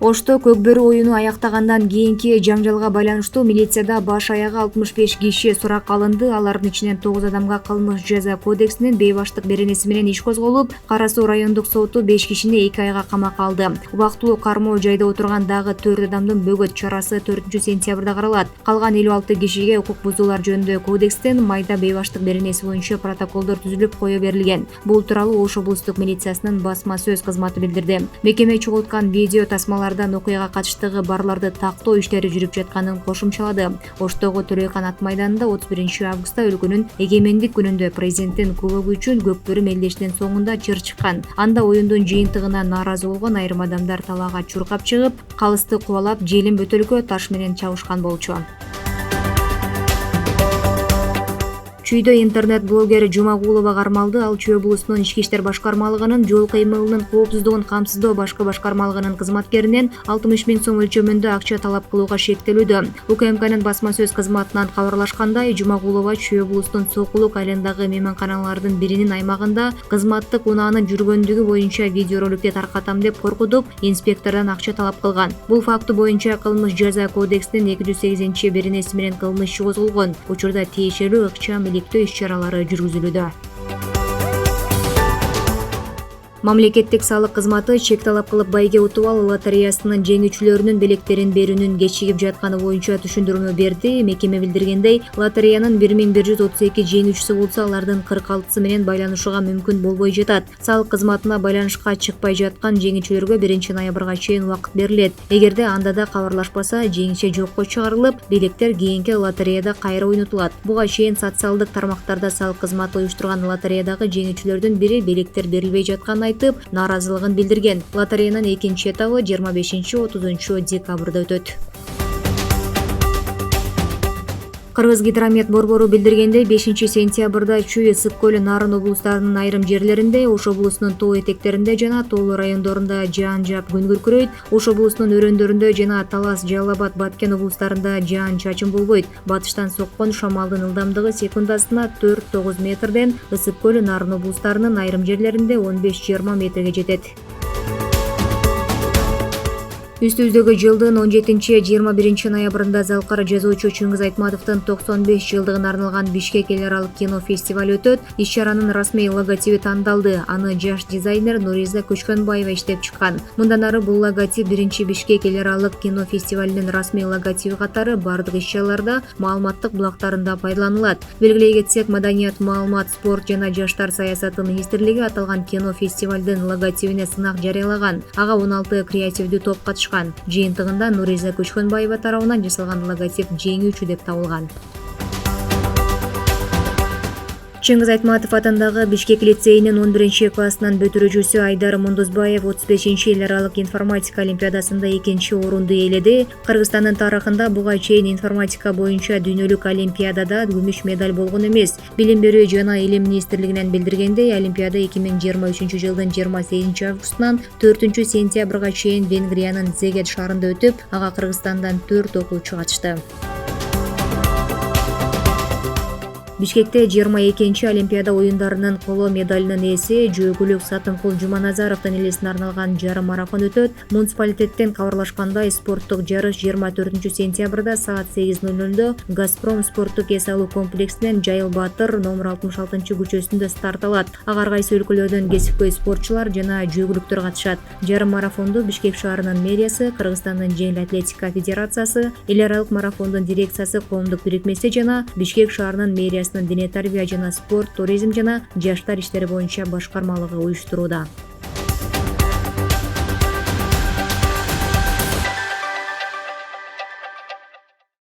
Ошто көк бөрү оюну аяктагандан кийинки жаңжалга байланыштуу милицияда баш аягы 65 киши суракка алынды. Алардын ичинен 9 адамга кылмыш жаза кодексинин бейбаштык беренеси менен иш козголуп, Кара Суу райондук соту 5 кишини 2 айга камакка алды. Убактылуу кармоо жайда отурган дагы 4 адамдын бөгөт чарасы 4-сентябрда каралат. Калган 56 кишиге укук бузуулар жөнүндө кодекстен майда бейбаштык беренеси боюнча протоколдор түзүлүп кое берилген. Бул тууралуу Ош облустук милициясынын басма сөз кызматы билдирди. Мекеме чогулткан видео тасмалардан окуяга катыштыгы барларды тактоо иштери жүрүп жатканын кошумчалады. Оштогу Төрөйкан ат майданында 31-августта өлкөнүн эгемендик күнүндө президенттин кубогу үчүн көк бөрү мелдештин соңунда чыр чыккан. Анда оюндун жыйынтыгына нааразы болгон айрым адамдар талаага чуркап чыгып, калысты кубалап, желин бөтөлкө таш менен чабышкан болчу. Чүйдө интернет-блогер Жумагулова кармалды. Ал Чүй облусунун ички иштер башкармалыгынын жол кыймылынын коопсуздугун камсыздоо башкы башкармалыгынын кызматкеринен 60 000 сом өлчөмүндө акча талап кылууга шектелүүдө. УКМКнын басма сөз кызматынан кабарлашкандай, Жумагулова Чүй облусунун Сокулук айылындагы мейманканалардын биринин аймагында кызматтык унаанын жүргөндүгү боюнча видеороликти таркатам деп коркутуп, инспектордон акча талап кылган. Бул факты боюнча кылмыш жаза кодексинин 208-беренеси менен кылмыш иши козголгон. Учурда тиешелүү ыкчам иш-чаралары жүргүзүлүүдө. Мамлекеттик салык кызматы чек талап кылып байге утуп ал лотереясынын жеңүүчүлөрүнүн белектерин берүүнүн кечигип жатканы боюнча түшүндүрмө берди. Мекеме билдиргендей, лотереянын 1132 жеңүүчүсү болсо, алардын 46сы менен байланышууга мүмкүн болбой жатат. Салык кызматына байланышка чыкпай жаткан жеңүүчүлөргө 1-ноябрга чейин убакыт берилет. Эгерде анда да кабарлашпаса, жеңиши жокко чыгарылып, белектер кийинки лотереяда кайра ойнотулат. Буга чейин социалдык тармактарда салык кызматы уюштурган лотереядагы жеңүүчүлөрдүн бири белектер берилбей жатканын нааразылыгын билдирген. Лотереянын экинчи этабы 25-30 декабрда өтөт. Кыргызгидромет борбору билдиргендей, 5-сентябрда Чүй, Ысык көл, Нарын облустарынын айрым жерлеринде, Ош облусунун тоо этектеринде жана тоолуу райондорунда жаан жаап күн күркүрөйт. Ош облусунун өрөөндөрүндө жана Талас, Жалал Абад, Баткен облустарында жаан-чачын болбойт. Батыштан соккон шамалдын ылдамдыгы секундасына 4-9 метрден, Ысык көл, Нарын облустарынын айрым жерлеринде 15-20 метрге жетет. Үстүбүздөгү жылдын 17-21 ноябрында залкар жазуучу Чыңгыз Айтматовдун 95 жылдыгына арналган Бишкек эл аралык кино фестивалю өтөт. Иш-чаранын расмий логотиби тандалды. Аны жаш дизайнер Нуриза Көчкөнбаева иштеп чыккан. Мындан ары бул логотип биринчи Бишкек эл аралык кино фестивалинин расмий логотиби катары бардык иш-чараларда, маалыматтык булактарында пайдаланылат. Белгилей кетсек, Маданият, маалымат, спорт жана жаштар саясаты министрлиги аталган кино фестивалдын логотипине сынак жарыялаган. Ага 16 креативдүү топ катышкан. Жыйынтыгында Нуриза Көчкөнбаева тарабынан жасалган логотип жеңүүчү деп табылган. Чыңгыз Айтматов атындагы Бишкек лицейинин 11-классынан бүтүрүүчүсү Айдар Мундузбаев 35 эл аралык информатика олимпиадасында 2-чи орунду ээледи. Кыргызстандын тарыхында буга чейин информатика боюнча дүйнөлүк олимпиадада күмүш медаль болгон эмес. Билим берүү жана илим министрлигинен билдиргендей, олимпиада 2023 жылдын 28-августунан 4-сентябрга чейин Венгриянын Зегет шаарында өтүп, ага Кыргызстандан 4 окуучу катышты. Бишкекте 22-чи Олимпиада оюндарынын коло медалынын ээси жөөгүлүк Сатымкул Жуманазаровдун элесине арналган жарым марафон өтөт. Муниципалитеттен кабарлашкандай, спорттук жарыш 24-сентябрда саат 8:00 Газпром спорттук эс алуу комплексинен Жайыл Батыр номер 66 көчөсүндө старт алат. Ага ар кайсы өлкөлөрдөн кесипкөй спортчулар жана жөөгүлүктөр катышат. Жарым марафонду Бишкек шаарынын мэриясы, Кыргызстандын жеңил атлетика федерациясы, эл аралык марафондун дирекциясы коомдук бирикмеси жана Бишкек шаарынын мэриясынын дене тарбия жана спорт, туризм жана жаштар иштери боюнча башкармалыгы уюштурууда.